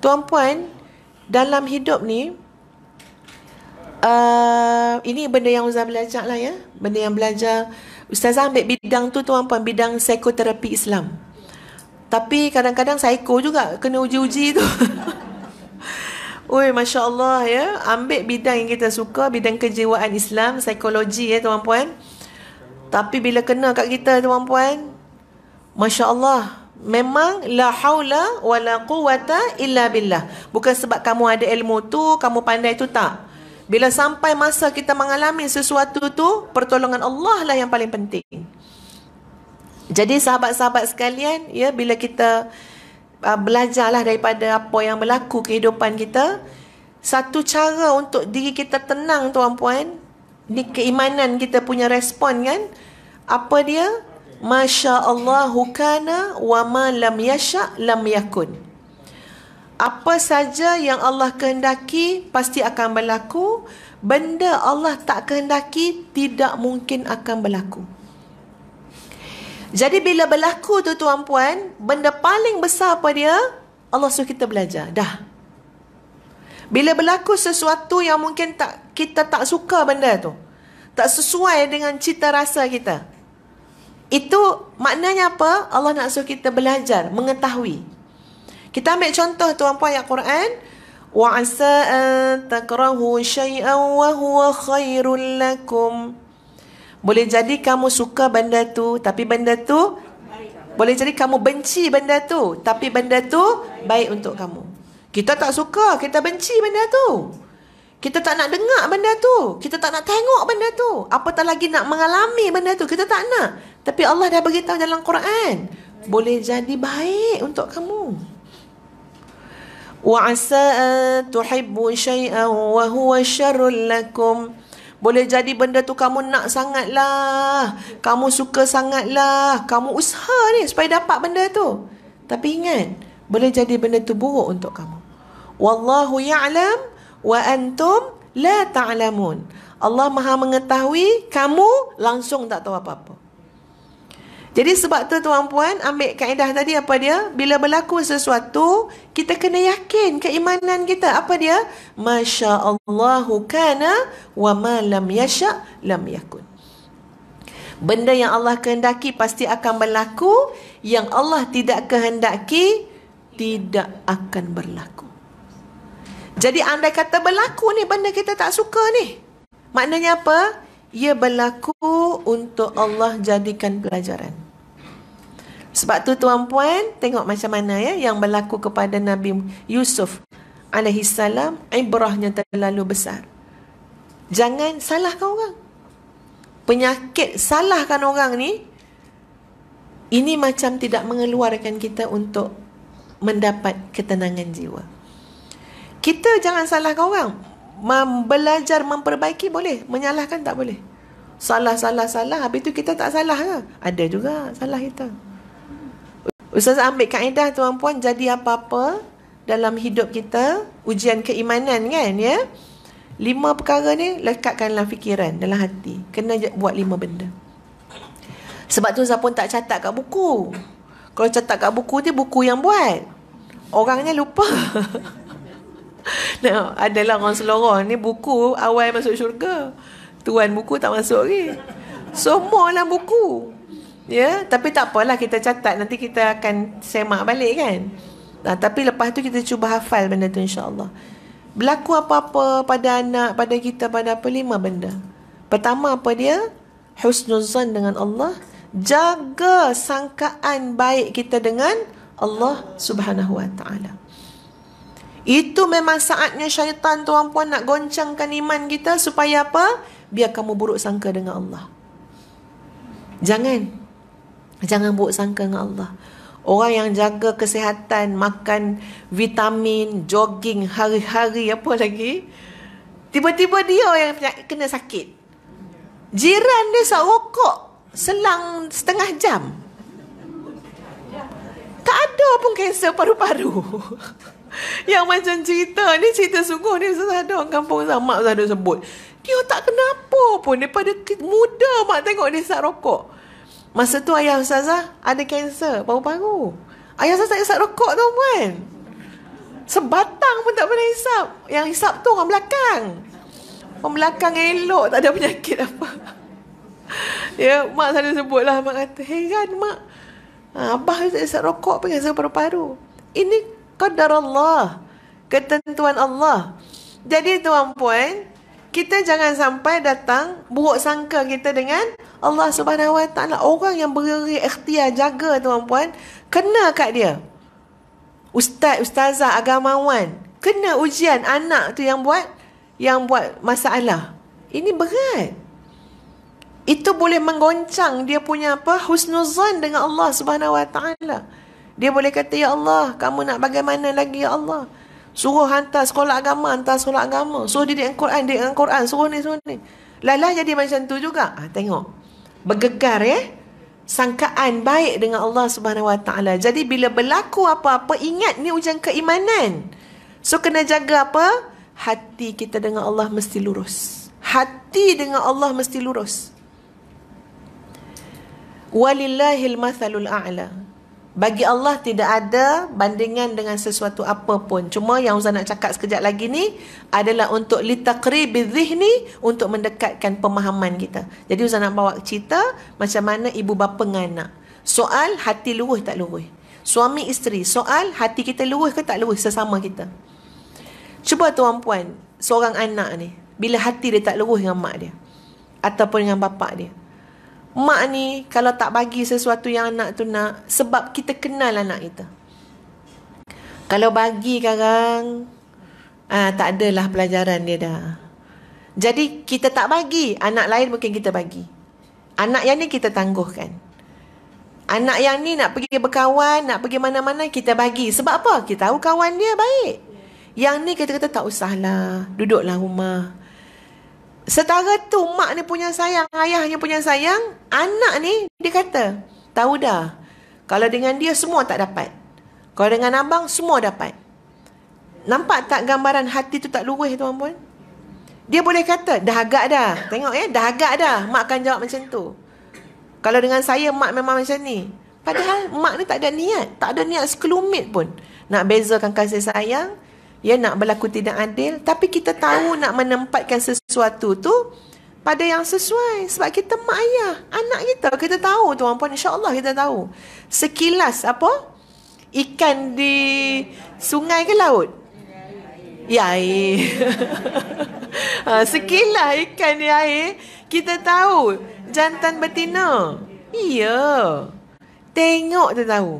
Tuan-puan, dalam hidup ni, ini benda yang Ustazah belajar lah ya. Benda yang belajar. Ustazah ambil bidang tu tuan-puan, bidang psikoterapi Islam. Tapi kadang-kadang psycho juga, kena uji-uji tu. Oi, Masya Allah ya. Ambil bidang yang kita suka, bidang kejiwaan Islam, psikologi ya tuan-puan. Tapi bila kena kat kita tuan-puan, Masya Allah, memang la haula wa la quwata illa billah. Bukan sebab kamu ada ilmu tu, kamu pandai tu, tak. Bila sampai masa kita mengalami sesuatu tu, pertolongan Allah lah yang paling penting. Jadi sahabat-sahabat sekalian, ya, bila kita belajarlah daripada apa yang berlaku kehidupan kita, satu cara untuk diri kita tenang tuan-puan, ni keimanan kita punya respon kan, apa dia? Masya Allahu kana wa ma lam yasha lam yakun. Apa saja yang Allah kehendaki pasti akan berlaku. Benda Allah tak kehendaki tidak mungkin akan berlaku. Jadi bila berlaku tu tuan-puan, benda paling besar apa dia? Allah suruh kita belajar. Dah. Bila berlaku sesuatu yang mungkin kita tak suka benda tu, tak sesuai dengan cita rasa kita, itu maknanya apa? Allah nak suruh kita belajar, mengetahui. Kita ambil contoh tuan-puan ayat Quran. Wa asa an takrahu syai'an wa huwa khairul lakum. Boleh jadi kamu suka benda tu, tapi benda tu boleh jadi kamu benci benda tu, tapi benda tu baik untuk kamu. Kita tak suka, kita benci benda tu. Kita tak nak dengar benda tu, kita tak nak tengok benda tu, apatah lagi nak mengalami benda tu, kita tak nak. Tapi Allah dah beritahu dalam Quran, boleh jadi baik untuk kamu. Wa asa an tuhibbu syai'an wa huwa syarrul lakum. Boleh jadi benda tu kamu nak sangatlah, kamu suka sangatlah, kamu usaha ni supaya dapat benda tu. Tapi ingat, boleh jadi benda tu buruk untuk kamu. Wallahu ya'lam wa antum la ta'lamun. Allah Maha mengetahui, kamu langsung tak tahu apa-apa. Jadi sebab tu tuan-puan, ambil kaedah tadi apa dia? Bila berlaku sesuatu, kita kena yakin keimanan kita. Apa dia? Masya Allahu kana wa ma lam yasha lam yakun. Benda yang Allah kehendaki pasti akan berlaku. Yang Allah tidak kehendaki tidak akan berlaku. Jadi andai kata berlaku ni benda kita tak suka ni, maknanya apa? Ia berlaku untuk Allah jadikan pelajaran. Sebab tu tuan-puan, tengok macam mana ya yang berlaku kepada Nabi Yusuf alaihi salam, ibrahnya terlalu besar. Jangan salahkan orang. Penyakit salahkan orang ni, ini macam tidak mengeluarkan kita untuk mendapat ketenangan jiwa. Kita jangan salahkan orang. Belajar memperbaiki boleh, menyalahkan tak boleh. Salah, habis tu kita tak salah ke? Ada juga salah kita. Ustaz ambil kaedah tuan-puan, jadi apa-apa dalam hidup kita, ujian keimanan kan ya. 5 perkara ni lekatkan dalam fikiran, dalam hati. Kena buat 5 benda. Sebab tu Ustaz pun tak catat kat buku. Kalau catat kat buku tu, buku yang buat. Orangnya lupa. Nah, adalah orang seloroh ni buku awal masuk syurga. Tuan buku tak masuk lagi. Semua dalam buku. Ya, tapi tak apalah, kita catat, nanti kita akan semak balik kan. Nah, tapi lepas tu kita cuba hafal benda tu insya-Allah. Berlaku apa-apa pada anak, pada kita, pada apa, 5 benda. Pertama apa dia? Husnuzan dengan Allah. Jaga sangkaan baik kita dengan Allah Subhanahu wa taala. Itu memang saatnya syaitan tuan-puan nak goncangkan iman kita supaya apa? Biar kamu buruk sangka dengan Allah. Jangan buruk sangka dengan Allah. Orang yang jaga kesihatan, makan vitamin, jogging hari-hari, apa lagi, tiba-tiba dia yang kena sakit. Jiran dia isap rokok selang setengah jam. Tak ada pun kanser paru-paru. Yang macam cerita ni, cerita sungguh ni. Ustaz ada orang kampung Ustaz, mak Ustaz ada sebut, dia tak kenapa pun, daripada muda mak tengok dia isap rokok. Masa tu ayah Ustazah ada kanser paru-paru. Ayah Ustazah tak isap rokok tu puan. Sebatang pun tak pernah hisap. Yang hisap tu orang belakang. Orang belakang elok, tak ada penyakit apa. Ya, mak selalu sebut lah. Mak kata, heran mak. Abah tak isap rokok pun rasa paru-paru. Ini qadar Allah. Ketentuan Allah. Jadi tuan-puan, kita jangan sampai datang buruk sangka kita dengan Allah Subhanahu Wa Taala. Orang yang beri ikhtiar jaga tuan-puan, kena kat dia. Ustaz, ustazah, agamawan, kena ujian anak tu yang buat masalah. Ini berat. Itu boleh menggoncang dia punya husnuzan dengan Allah Subhanahu Wa Taala. Dia boleh kata, ya Allah, kamu nak bagaimana lagi ya Allah? Suruh hantar sekolah agama, suruh didik Al-Quran, suruh ni. Lalah jadi macam tu juga. Tengok. Bergegar sangkaan baik dengan Allah Subhanahu Wa Taala. Jadi bila berlaku apa-apa, ingat ni ujian keimanan. So kena jaga apa? Hati kita dengan Allah mesti lurus. Hati dengan Allah mesti lurus. Walillahil mathalul a'la. Bagi Allah tidak ada bandingan dengan sesuatu apapun. Cuma yang Ustaz nak cakap sekejap lagi ni adalah untuk litaqribi dhihni, untuk mendekatkan pemahaman kita. Jadi Ustaz nak bawa cerita macam mana ibu bapa dengan anak. Soal hati lurus tak lurus. Suami isteri, soal hati kita lurus ke tak lurus sesama kita. Cuba tuan-puan, seorang anak ni, bila hati dia tak lurus dengan mak dia ataupun dengan bapak dia. Mak ni kalau tak bagi sesuatu yang anak tu nak, sebab kita kenal anak kita. Kalau bagi sekarang, tak adalah pelajaran dia dah. Jadi kita tak bagi, anak lain mungkin kita bagi. Anak yang ni kita tangguhkan. Anak yang ni nak pergi berkawan, nak pergi mana-mana, kita bagi. Sebab apa? Kita tahu kawan dia baik. Yang ni kita kata tak usahlah, duduklah rumah. Setara tu mak ni punya sayang, ayahnya punya sayang, anak ni dia kata, tahu dah, kalau dengan dia semua tak dapat. Kalau dengan abang semua dapat. Nampak tak gambaran hati tu tak lurus tuan-puan? Dia boleh kata, dah agak dah. Tengok dah agak dah. Mak akan jawab macam tu. Kalau dengan saya, mak memang macam ni. Padahal mak ni tak ada niat. Tak ada niat sekelumit pun. Nak bezakan kasih sayang, nak berlaku tidak adil. Tapi kita tahu nak menempatkan sesuatu tu pada yang sesuai. Sebab kita mak ayah, anak kita tahu tuan-puan, insya-Allah kita tahu. Sekilas ikan di sungai ke laut? Ya, air. Sekilas ikan di air, kita tahu jantan betina. Iya. Tengok tu tahu.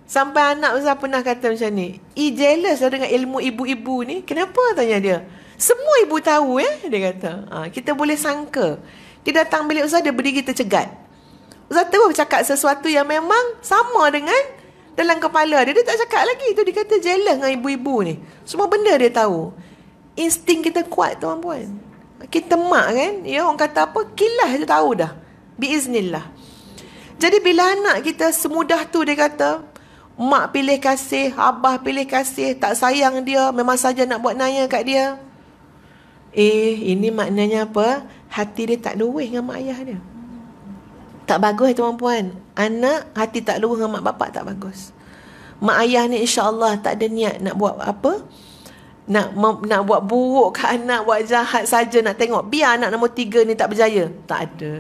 Sampai anak Ustaz pernah kata macam ni, jealous lah dengan ilmu ibu-ibu ni. Kenapa? Tanya dia. Semua ibu tahu dia kata. Kita boleh sangka. Dia datang bilik Ustaz, dia berdiri tercegat. Ustaz terus cakap sesuatu yang memang sama dengan dalam kepala dia. Dia tak cakap lagi. Tu dia kata jealous dengan ibu-ibu ni. Semua benda dia tahu. Insting kita kuat tuan-puan. Kita mak kan, orang kata apa, kilas dia tahu dah. Biiznillah. Jadi bila anak kita semudah tu dia kata, mak pilih kasih, abah pilih kasih, tak sayang dia, memang saja nak buat naya kat dia. Ini maknanya apa? Hati dia tak lurus dengan mak ayah dia. Tak bagus tuan-puan. Anak hati tak lurus dengan mak bapak, tak bagus. Mak ayah ni insya-Allah tak ada niat nak buat apa? Nak buat buruk ke anak, buat jahat saja nak tengok biar anak nombor 3 ni tak berjaya. Tak ada.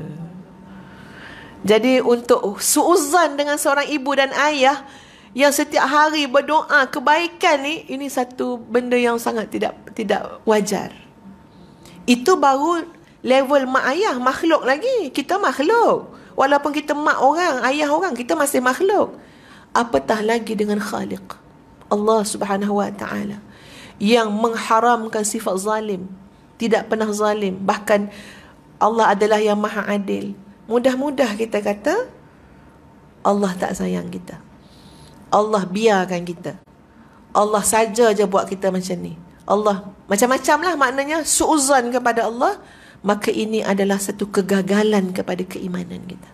Jadi untuk suuzan dengan seorang ibu dan ayah yang setiap hari berdoa kebaikan ni, ini satu benda yang sangat tidak wajar. Itu baru level mak ayah, makhluk lagi. Kita makhluk. Walaupun kita mak orang, ayah orang, kita masih makhluk. Apatah lagi dengan Khaliq Allah Subhanahu Wa Taala yang mengharamkan sifat zalim. Tidak pernah zalim. Bahkan Allah adalah yang maha adil. Mudah-mudah kita kata Allah tak sayang kita. Allah biarkan kita. Allah saja je buat kita macam ni. Allah macam-macam lah maknanya suuzan kepada Allah. Maka ini adalah satu kegagalan kepada keimanan kita.